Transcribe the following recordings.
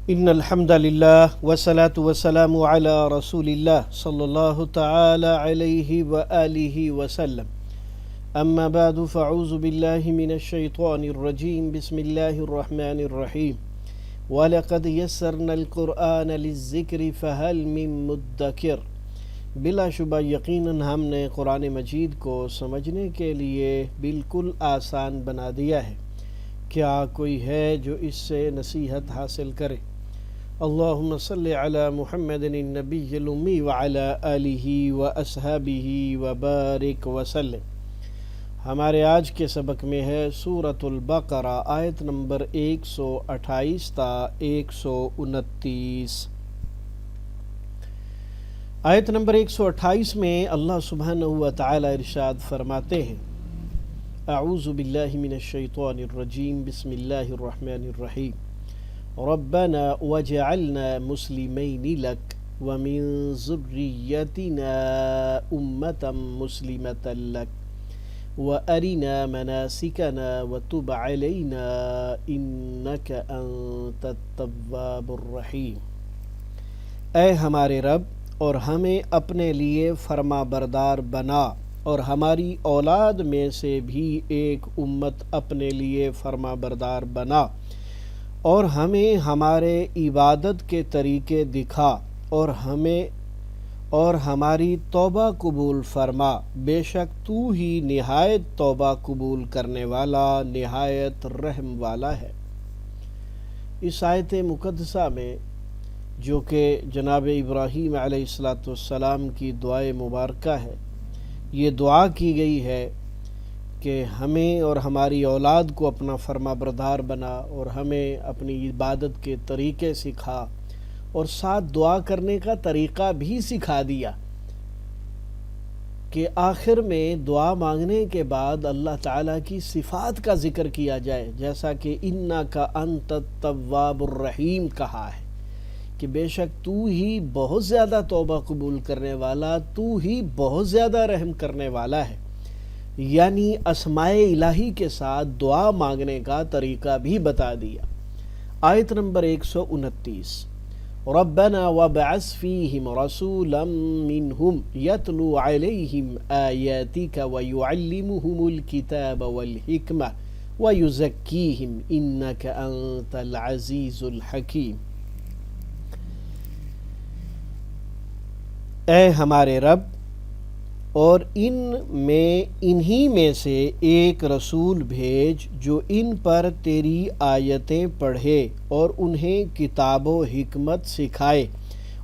ان الحمد للہ والصلاة والسلام علی رسول اللہ صلی اللہ تعالی علیہ وآلہ وسلم اما بعد فاعوذ باللہ من الشیطان الرجیم بسم اللہ الرحمن الرحیم وَلَقَدْ يَسَّرْنَا الْقُرْآنَ لِلذِّكْرِ فَهَلْ مِن مُدَّكِرٍ بلا شبہ یقیناً ہم نے قرآن مجید کو سمجھنے کے لیے بالکل آسان بنا دیا ہے۔ کیا کوئی ہے جو اس سے نصیحت حاصل کرے؟ اللہم صلی علی محمد النبی الامی وعلی آلہ واصحابہ وبارک وسلم۔ ہمارے آج کے سبق میں ہے سورۃ البقرہ آیت نمبر 128 تا 129۔ آیت نمبر 128 میں اللہ سبحانہ وتعالی ارشاد فرماتے ہیں: اعوذ باللہ من الشیطان الرجیم بسم اللہ الرحمن الرحیم ربنا وجعلنا مسلمین لک ومن ذریتنا امة مسلمة لک وَأَرِنَا مَنَاسِكَنَا وَتُبْ عَلَيْنَا إِنَّكَ أَنْتَ التَّوَّابُ الرَّحِيمُ۔ اے ہمارے رب، اور ہمیں اپنے لیے فرما بردار بنا، اور ہماری اولاد میں سے بھی ایک امت اپنے لیے فرما بردار بنا، اور ہمیں ہمارے عبادت کے طریقے دکھا، اور ہماری توبہ قبول فرما، بے شک تو ہی نہایت توبہ قبول کرنے والا، نہایت رحم والا ہے۔ اس آیت مقدسہ میں جو کہ جناب ابراہیم علیہ السلام کی دعائے مبارکہ ہے، یہ دعا کی گئی ہے کہ ہمیں اور ہماری اولاد کو اپنا فرما بردار بنا، اور ہمیں اپنی عبادت کے طریقے سکھا، اور ساتھ دعا کرنے کا طریقہ بھی سکھا دیا کہ آخر میں دعا مانگنے کے بعد اللہ تعالیٰ کی صفات کا ذکر کیا جائے، جیسا کہ اِنَّكَ أَنْتَ التَّوَّابُ الرَّحِيمُ کہا ہے کہ بے شک تو ہی بہت زیادہ توبہ قبول کرنے والا، تو ہی بہت زیادہ رحم کرنے والا ہے۔ یعنی اسماء الہی کے ساتھ دعا مانگنے کا طریقہ بھی بتا دیا۔ آیت نمبر 129: ربنا وابعث فیہم رسولا منہم یتلو علیہم آیاتک ویعلمہم الکتاب والحکمہ ویزکیہم انک انت العزیز الحکیم۔ اے ہمارے رب، اور انہی میں سے ایک رسول بھیج جو ان پر تیری آیتیں پڑھے، اور انہیں کتاب و حکمت سکھائے،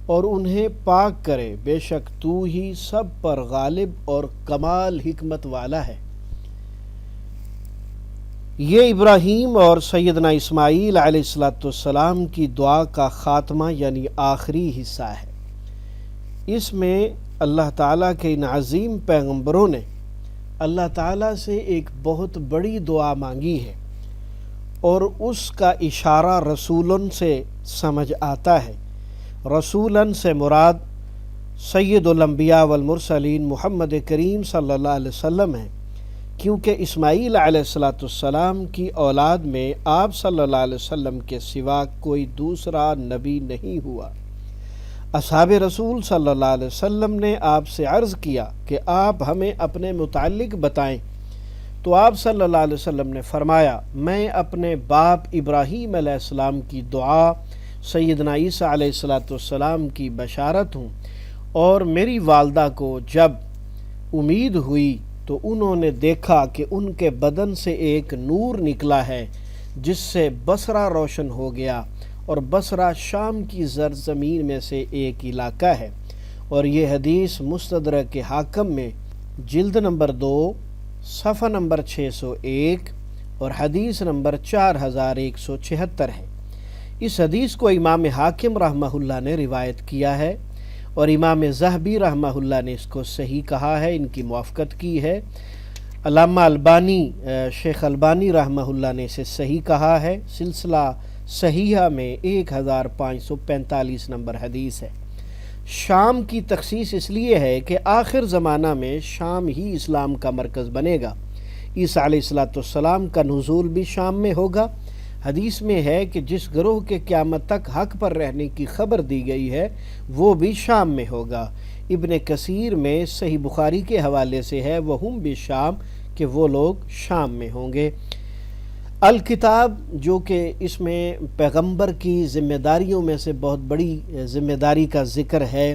اور انہیں پاک کرے، بے شک تو ہی سب پر غالب اور کمال حکمت والا ہے۔ یہ ابراہیم اور سیدنا اسماعیل علیہ السلام کی دعا کا خاتمہ یعنی آخری حصہ ہے۔ اس میں اللہ تعالیٰ کے ان عظیم پیغمبروں نے اللہ تعالیٰ سے ایک بہت بڑی دعا مانگی ہے، اور اس کا اشارہ رسولن سے سمجھ آتا ہے۔ رسولن سے مراد سید الانبیاء والمرسلین محمد کریم صلی اللہ علیہ وسلم ہیں، کیونکہ اسماعیل علیہ السلام کی اولاد میں آپ صلی اللہ علیہ وسلم کے سوا کوئی دوسرا نبی نہیں ہوا۔ اصحاب رسول صلی اللہ علیہ وسلم نے آپ سے عرض کیا کہ آپ ہمیں اپنے متعلق بتائیں، تو آپ صلی اللہ علیہ وسلم نے فرمایا: میں اپنے باپ ابراہیم علیہ السلام کی دعا، سیدنا عیسیٰ علیہ السلام کی بشارت ہوں، اور میری والدہ کو جب امید ہوئی تو انہوں نے دیکھا کہ ان کے بدن سے ایک نور نکلا ہے، جس سے بصرہ روشن ہو گیا، اور بصرہ شام کی زرزمین میں سے ایک علاقہ ہے۔ اور یہ حدیث مستدرک حاکم میں جلد نمبر 2 صفحہ نمبر 601 اور حدیث نمبر 4176 ہے۔ اس حدیث کو امام حاکم رحمہ اللہ نے روایت کیا ہے، اور امام ذہبی رحمہ اللہ نے اس کو صحیح کہا ہے، ان کی موافقت کی ہے۔ علامہ البانی، شیخ البانی رحمہ اللہ نے اسے صحیح کہا ہے، سلسلہ صحیحہ میں 1545 نمبر حدیث ہے۔ شام کی تخصیص اس لیے ہے کہ آخر زمانہ میں شام ہی اسلام کا مرکز بنے گا۔ عیسیٰ علیہ السلام کا نزول بھی شام میں ہوگا، حدیث میں ہے کہ جس گروہ کے قیامت تک حق پر رہنے کی خبر دی گئی ہے وہ بھی شام میں ہوگا۔ ابن کثیر میں صحیح بخاری کے حوالے سے ہے وہم بالشام، کہ وہ لوگ شام میں ہوں گے۔ الکتاب جو کہ اس میں پیغمبر کی ذمہ داریوں میں سے بہت بڑی ذمہ داری کا ذکر ہے،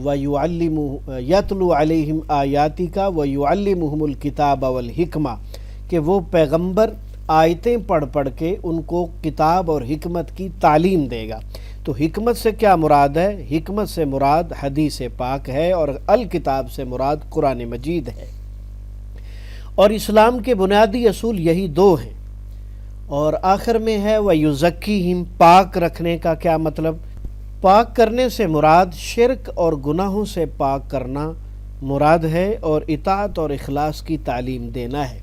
وَيُعَلِّمُ يَتْلُو عَلَيْهِمْ آيَاتِكَ وَيُعَلِّمُهُمُ الْكِتَابَ وَالْحِكْمَةَ، کہ وہ پیغمبر آیتیں پڑھ پڑھ کے ان کو کتاب اور حکمت کی تعلیم دے گا۔ تو حکمت سے کیا مراد ہے؟ حکمت سے مراد حدیث پاک ہے، اور الکتاب سے مراد قرآن مجید ہے۔ اور اسلام کے بنیادی اصول یہی دو ہیں۔ اور آخر میں ہے وَيُزَكِّيهِمْ، پاک رکھنے کا کیا مطلب؟ پاک کرنے سے مراد شرک اور گناہوں سے پاک کرنا مراد ہے، اور اطاعت اور اخلاص کی تعلیم دینا ہے۔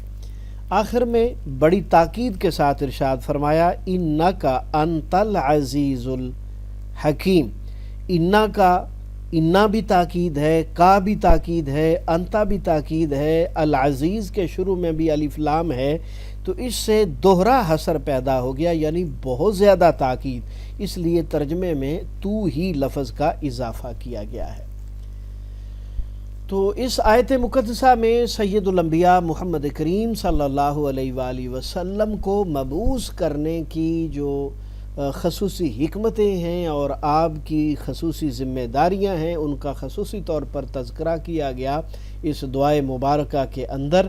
آخر میں بڑی تاکید کے ساتھ ارشاد فرمایا اِنَّكَ أَنْتَ الْعَزِيزُ الْحَكِيمُ۔ اِنَّا کا اِنَّا بھی تاکید ہے، کا بھی تاکید ہے، انتا بھی تاکید ہے، العزیز کے شروع میں بھی الف لام ہے، تو اس سے دوہرا حصر پیدا ہو گیا، یعنی بہت زیادہ تاکید، اس لیے ترجمے میں تو ہی لفظ کا اضافہ کیا گیا ہے۔ تو اس آیت مقدسہ میں سید الانبیاء محمد کریم صلی اللہ علیہ وآلہ وسلم کو مبعوث کرنے کی جو خصوصی حکمتیں ہیں اور آپ کی خصوصی ذمہ داریاں ہیں، ان کا خصوصی طور پر تذکرہ کیا گیا اس دعائے مبارکہ کے اندر،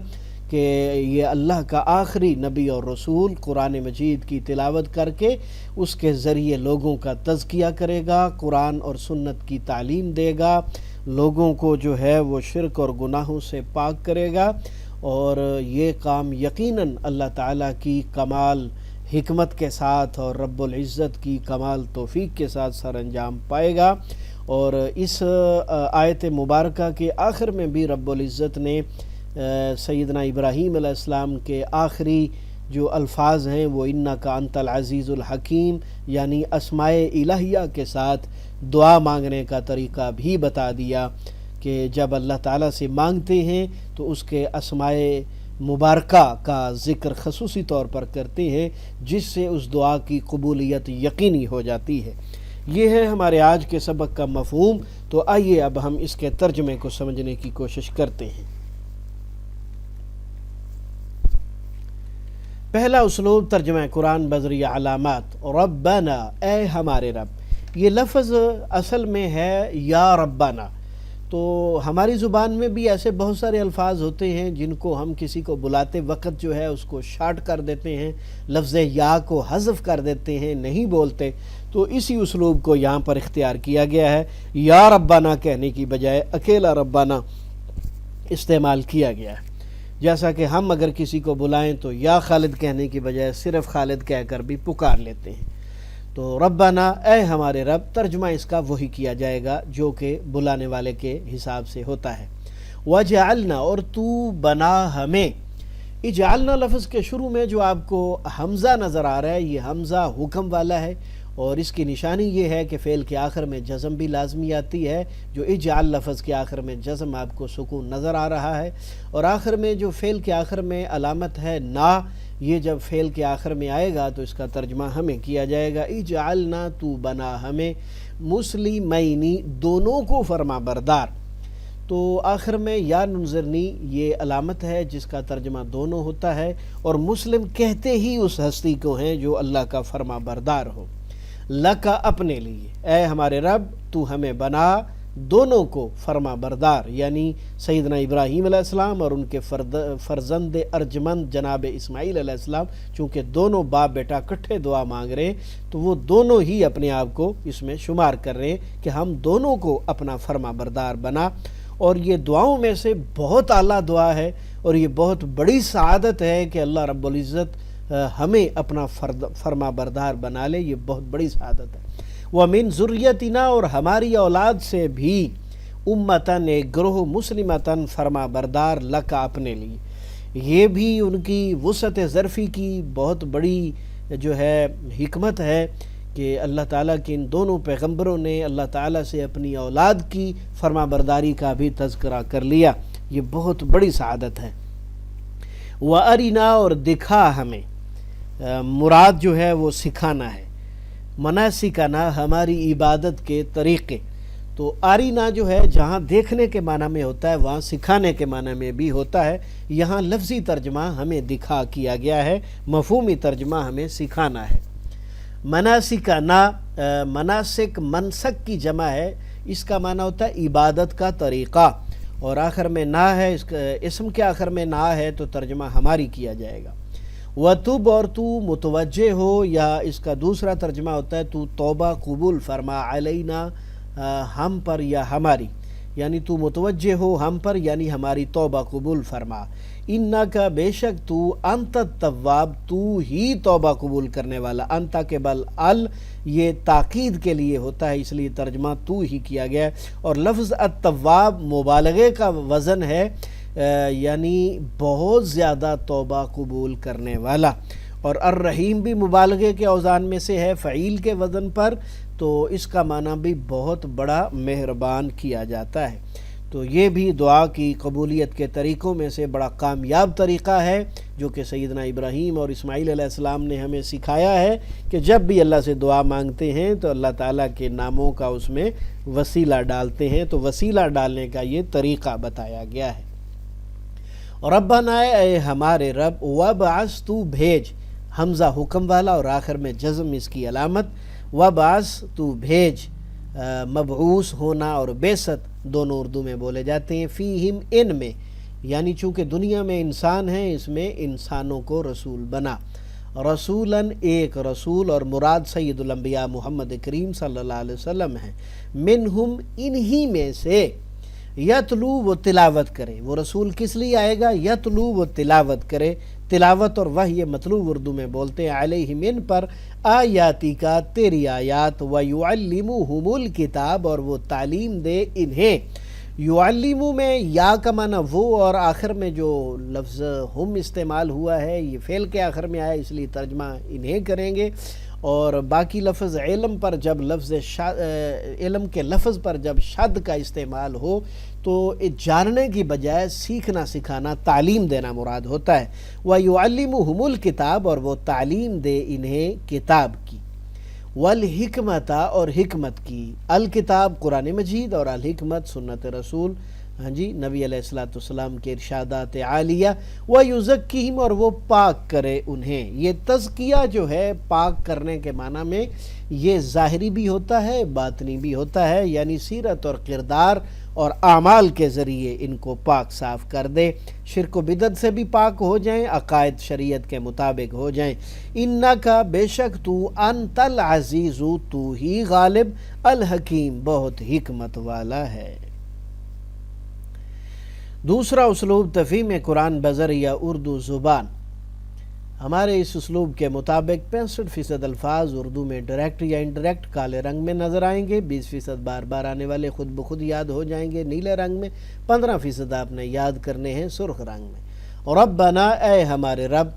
کہ یہ اللہ کا آخری نبی اور رسول قرآن مجید کی تلاوت کر کے اس کے ذریعے لوگوں کا تزکیہ کرے گا، قرآن اور سنت کی تعلیم دے گا، لوگوں کو جو ہے وہ شرک اور گناہوں سے پاک کرے گا، اور یہ کام یقیناً اللہ تعالیٰ کی کمال حکمت کے ساتھ اور رب العزت کی کمال توفیق کے ساتھ سر انجام پائے گا۔ اور اس آیت مبارکہ کے آخر میں بھی رب العزت نے سیدنا ابراہیم علیہ السلام کے آخری جو الفاظ ہیں وہ اِنَّكَ أَنْتَ الْعَزِيزُ الْحَكِيمُ، یعنی اسماء الہیہ کے ساتھ دعا مانگنے کا طریقہ بھی بتا دیا، کہ جب اللہ تعالیٰ سے مانگتے ہیں تو اس کے اسماء مبارکہ کا ذکر خصوصی طور پر کرتے ہیں، جس سے اس دعا کی قبولیت یقینی ہو جاتی ہے۔ یہ ہے ہمارے آج کے سبق کا مفہوم۔ تو آئیے اب ہم اس کے ترجمے کو سمجھنے کی کوشش کرتے ہیں۔ پہلا اسلوب ترجمہ قرآن بذریعہ علامات۔ ربنا، اے ہمارے رب، یہ لفظ اصل میں ہے یا ربنا۔ تو ہماری زبان میں بھی ایسے بہت سارے الفاظ ہوتے ہیں جن کو ہم کسی کو بلاتے وقت جو ہے اس کو شارٹ کر دیتے ہیں، لفظ یا کو حذف کر دیتے ہیں، نہیں بولتے۔ تو اسی اسلوب کو یہاں پر اختیار کیا گیا ہے، یا ربنا کہنے کی بجائے اکیلا ربنا استعمال کیا گیا ہے۔ جیسا کہ ہم اگر کسی کو بلائیں تو یا خالد کہنے کی بجائے صرف خالد کہہ کر بھی پکار لیتے ہیں۔ تو ربنا، اے ہمارے رب، ترجمہ اس کا وہی کیا جائے گا جو کہ بلانے والے کے حساب سے ہوتا ہے۔ وَجَعَلْنَا، اور تو بنا ہمیں۔ اجعلنا لفظ کے شروع میں جو آپ کو حمزہ نظر آ رہا ہے، یہ حمزہ حکم والا ہے، اور اس کی نشانی یہ ہے کہ فعل کے آخر میں جزم بھی لازمی آتی ہے۔ جو اجعل لفظ کے آخر میں جزم آپ کو سکون نظر آ رہا ہے، اور آخر میں جو فعل کے آخر میں علامت ہے نا، یہ جب فعل کے آخر میں آئے گا تو اس کا ترجمہ ہمیں کیا جائے گا۔ اجعلنا، تو بنا ہمیں، مسلمینی، دونوں کو فرما بردار۔ تو آخر میں یا ننظرنی یہ علامت ہے جس کا ترجمہ دونوں ہوتا ہے، اور مسلم کہتے ہی اس ہستی کو ہیں جو اللہ کا فرما بردار ہو۔ لکا، اپنے لیے، اے ہمارے رب، تو ہمیں بنا دونوں کو فرما بردار، یعنی سیدنا ابراہیم علیہ السلام اور ان کے فرزند ارجمند جناب اسماعیل علیہ السلام، چونکہ دونوں باپ بیٹا کٹھے دعا مانگ رہے ہیں تو وہ دونوں ہی اپنے آپ کو اس میں شمار کر رہے ہیں کہ ہم دونوں کو اپنا فرما بردار بنا۔ اور یہ دعاؤں میں سے بہت اعلیٰ دعا ہے، اور یہ بہت بڑی سعادت ہے کہ اللہ رب العزت ہمیں اپنا فرما بردار بنا لے، یہ بہت بڑی سعادت ہے۔ وَمِن ذُرِّيَّتِنَا، اور ہماری اولاد سے بھی، امتاً، ایک گروہ، مسلمتاً، فرما بردار، لکا، اپنے لیے۔ یہ بھی ان کی وسعت ظرفی کی بہت بڑی جو ہے حکمت ہے کہ اللہ تعالیٰ کے ان دونوں پیغمبروں نے اللہ تعالیٰ سے اپنی اولاد کی فرما برداری کا بھی تذکرہ کر لیا، یہ بہت بڑی سعادت ہے۔ وَأَرِنَا، اور دکھا ہمیں، مراد جو ہے وہ سکھانا ہے، مناسکنا ہماری عبادت کے طریقے۔ تو آرینا جو ہے جہاں دیکھنے کے معنی میں ہوتا ہے وہاں سکھانے کے معنی میں بھی ہوتا ہے، یہاں لفظی ترجمہ ہمیں دکھا کیا گیا ہے، مفہومی ترجمہ ہمیں سکھانا ہے۔ مناسکنا، مناسک منسک کی جمع ہے، اس کا معنی ہوتا ہے عبادت کا طریقہ، اور آخر میں نا ہے، اس کا اسم کے آخر میں نا ہے تو ترجمہ ہماری کیا جائے گا۔ وَتُب، اور تو متوجہ ہو، یا اس کا دوسرا ترجمہ ہوتا ہے تو توبہ قبول فرما، علینا ہم پر یا ہماری، یعنی تو متوجہ ہو ہم پر یعنی ہماری توبہ قبول فرما۔ انکا، بے شک تو، انت التواب، تو ہی توبہ قبول کرنے والا، انتا کے بل ال یہ تاکید کے لیے ہوتا ہے، اس لیے ترجمہ تو ہی کیا گیا ہے۔ اور لفظ التواب مبالغے کا وزن ہے، یعنی بہت زیادہ توبہ قبول کرنے والا، اور الرحیم بھی مبالغے کے اوزان میں سے ہے، فعیل کے وزن پر، تو اس کا معنی بھی بہت بڑا مہربان کیا جاتا ہے۔ تو یہ بھی دعا کی قبولیت کے طریقوں میں سے بڑا کامیاب طریقہ ہے، جو کہ سیدنا ابراہیم اور اسماعیل علیہ السلام نے ہمیں سکھایا ہے کہ جب بھی اللہ سے دعا مانگتے ہیں تو اللہ تعالیٰ کے ناموں کا اس میں وسیلہ ڈالتے ہیں، تو وسیلہ ڈالنے کا یہ طریقہ بتایا گیا ہے۔ ربنا، اے ہمارے رب، وابعث، تو بھیج، حمزہ حکم والا اور آخر میں جزم اس کی علامت، وابعث تو بھیج، مبعوث ہونا اور بعثت دونوں اردو میں بولے جاتے ہیں، فیہم ان میں، یعنی چونکہ دنیا میں انسان ہیں اس میں انسانوں کو رسول بنا، رسولاً ایک رسول، اور مراد سید الانبیاء محمد کریم صلی اللہ علیہ وسلم ہیں، منہم انہی میں سے، یتلو وہ تلاوت کرے، وہ رسول کس لیے آئے گا؟ یتلو وہ تلاوت کرے، تلاوت اور وحی مطلوب اردو میں بولتے ہیں، علیہم ان پر، آیاتی کا تیری آیات، ویعلمہم الکتاب اور وہ تعلیم دے انہیں، یعلمو میں یا کا معنی وہ، اور آخر میں جو لفظ ہم استعمال ہوا ہے یہ فعل کے آخر میں آیا، اس لیے ترجمہ انہیں کریں گے، اور باقی لفظ علم پر جب علم کے لفظ پر جب شد کا استعمال ہو تو جاننے کی بجائے سیکھنا سکھانا تعلیم دینا مراد ہوتا ہے۔ وَيُعَلِّمُهُمُ الْكِتَابَ اور وہ تعلیم دے انہیں کتاب کی، والحکمت اور حکمت کی، الکتاب قرآن مجید اور الحکمت سنت رسول، ہاں جی، نبی علیہ السلام کے ارشادات عالیہ، وَيُزَكِّهِمْ اور وہ پاک کرے انہیں۔ یہ تزکیہ جو ہے پاک کرنے کے معنی میں یہ ظاہری بھی ہوتا ہے باطنی بھی ہوتا ہے، یعنی سیرت اور کردار اور اعمال کے ذریعے ان کو پاک صاف کر دے، شرک و بدعت سے بھی پاک ہو جائیں، عقائد شریعت کے مطابق ہو جائیں۔ انکا، بے شک تو، انت العزیز، تو ہی غالب، الحکیم بہت حکمت والا ہے۔ دوسرا اسلوب تفہیم قرآن بذریعہ اردو زبان۔ ہمارے اس اسلوب کے مطابق 65% الفاظ اردو میں ڈائریکٹ یا انڈائریکٹ کالے رنگ میں نظر آئیں گے، 20% بار بار آنے والے خود بخود یاد ہو جائیں گے نیلے رنگ میں، 15% آپ نے یاد کرنے ہیں سرخ رنگ میں۔ ربنا، اے ہمارے رب،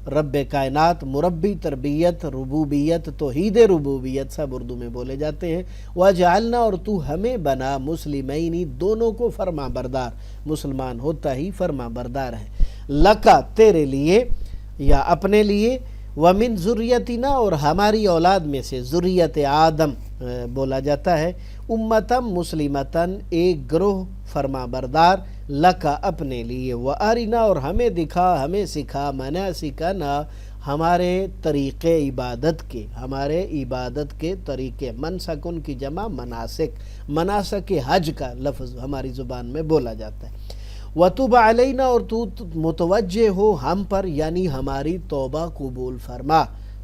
رب کائنات، مربی تربیت، ربوبیت توحید ربوبیت سب اردو میں بولے جاتے ہیں، وجعلنا اور تو ہمیں بنا، مسلمین دونوں کو فرما بردار، مسلمان ہوتا ہی فرما بردار ہے، لکا تیرے لیے یا اپنے لیے، ومن ذریتنا اور ہماری اولاد میں سے، ذریت آدم بولا جاتا ہے، امتم مسلمتن ایک گروہ فرما بردار، لکا اپنے لیے، وارنا اور ہمیں دکھا ہمیں سکھا، مناسکنا ہمارے طریقے عبادت کے، ہمارے عبادت کے طریقے، منسکن کی جمع مناسک، مناسک حج کا لفظ ہماری زبان میں بولا جاتا ہے۔ وَتُبْ عَلَيْنَا اور تو متوجہ ہو ہم پر یعنی ہماری توبہ قبول فرما،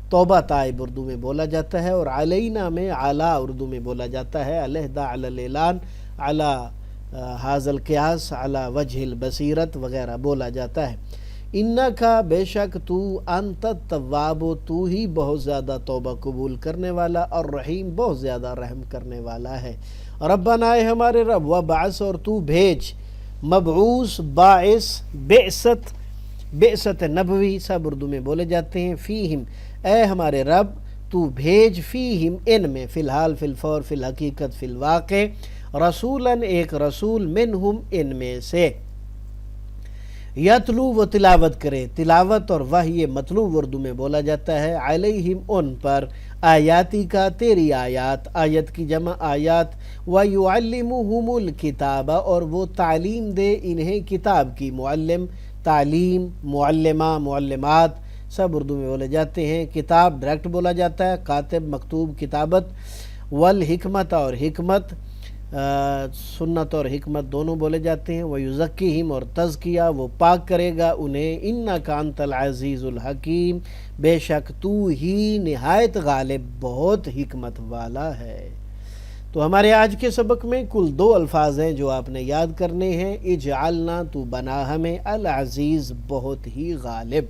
توبہ تائب اردو میں بولا جاتا ہے، اور علینا میں علی اردو میں بولا جاتا ہے، علیحدہ علی الاعلان، علی حاضر القیاس، علی وجہ البصیرت وغیرہ بولا جاتا ہے۔ انکا، بے شک تو، انت التواب، تو ہی بہت زیادہ توبہ قبول کرنے والا، اور رحیم بہت زیادہ رحم کرنے والا ہے۔ ربنا، اے ہمارے رب، وبعث اور تو بھیج، مبعوث، باعث، بعثت نبوی سب اردو میں بولے جاتے ہیں، فیہم اے ہمارے رب تو بھیج، فیہم ان میں، فی الحال، فی الفور، فی الحقیقت، فی الواقع، رسولاً ایک رسول، منہم ان میں سے، یتلو وہ تلاوت کرے، تلاوت اور وحی مطلوع اردو میں بولا جاتا ہے، علیہم ان پر، آیاتی کا تیری آیات، آیت کی جمع آیات، وَيُعَلِّمُهُمُ الْكِتَابَ اور وہ تعلیم دے انہیں کتاب کی، معلم تعلیم، معلمہ معلمات سب اردو میں بولے جاتے ہیں، کتاب ڈائریکٹ بولا جاتا ہے، کاتب مکتوب کتابت، والحکمت اور حکمت، سنت اور حکمت دونوں بولے جاتے ہیں، وَيُزَكِّهِمْ اور تزکیہ وہ پاک کرے گا انہیں، اِنَّكَ أَنْتَ الْعَزِيزُ الْحَكِيمُ بے شک تو ہی نہایت غالب بہت حکمت والا ہے۔ تو ہمارے آج کے سبق میں کل 2 الفاظ ہیں جو آپ نے یاد کرنے ہیں، اجعلنا تو بنا ہمیں، العزیز بہت ہی غالب۔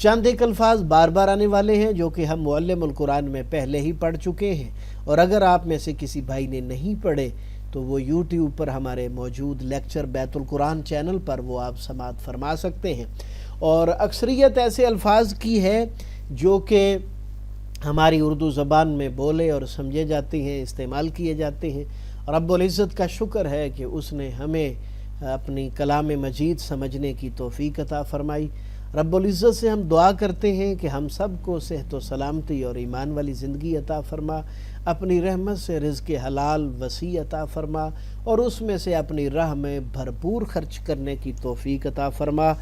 چند ایک الفاظ بار بار آنے والے ہیں جو کہ ہم معلم القرآن میں پہلے ہی پڑھ چکے ہیں، اور اگر آپ میں سے کسی بھائی نے نہیں پڑھے تو وہ یوٹیوب پر ہمارے موجود لیکچر بیت القرآن چینل پر وہ آپ سماعت فرما سکتے ہیں۔ اور اکثریت ایسے الفاظ کی ہے جو کہ ہماری اردو زبان میں بولے اور سمجھے جاتے ہیں، استعمال کیے جاتے ہیں۔ رب العزت کا شکر ہے کہ اس نے ہمیں اپنی کلام مجید سمجھنے کی توفیق عطا فرمائی۔ رب العزت سے ہم دعا کرتے ہیں کہ ہم سب کو صحت و سلامتی اور ایمان والی زندگی عطا فرما، اپنی رحمت سے رزق حلال وسیع عطا فرما، اور اس میں سے اپنی راہ میں بھرپور خرچ کرنے کی توفیق عطا فرما۔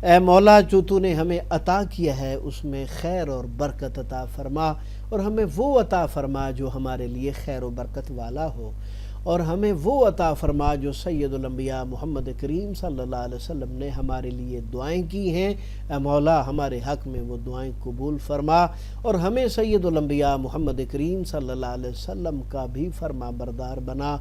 اے مولا جو تو نے ہمیں عطا کیا ہے اس میں خیر اور برکت عطا فرما، اور ہمیں وہ عطا فرما جو ہمارے لیے خیر و برکت والا ہو، اور ہمیں وہ عطا فرما جو سید الانبیاء محمد کریم صلی اللہ علیہ وسلم نے ہمارے لیے دعائیں کی ہیں۔ اے مولا ہمارے حق میں وہ دعائیں قبول فرما، اور ہمیں سید الانبیاء محمد کریم صلی اللہ علیہ وسلم کا بھی فرما بردار بنا،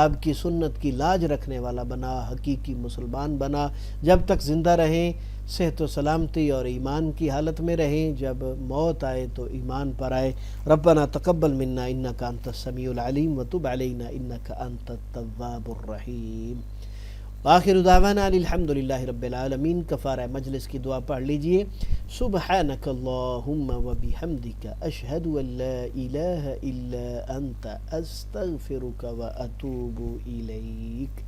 آپ کی سنت کی لاج رکھنے والا بنا، حقیقی مسلمان بنا، جب تک زندہ رہیں صحت و سلامتی اور ایمان کی حالت میں رہیں، جب موت آئے تو ایمان پر آئے۔ ربنا تقبل منا انک انت السمیع العلیم وتب علینا انک انت التواب الرحیم۔ آخر دعوانا الحمدللہ رب العالمین۔ کفارہ مجلس کی دعا پڑھ لیجئے۔ سبحانک اللہم وبحمدک اشہد ان لا الہ الا انت استغفرک واتوب الیک۔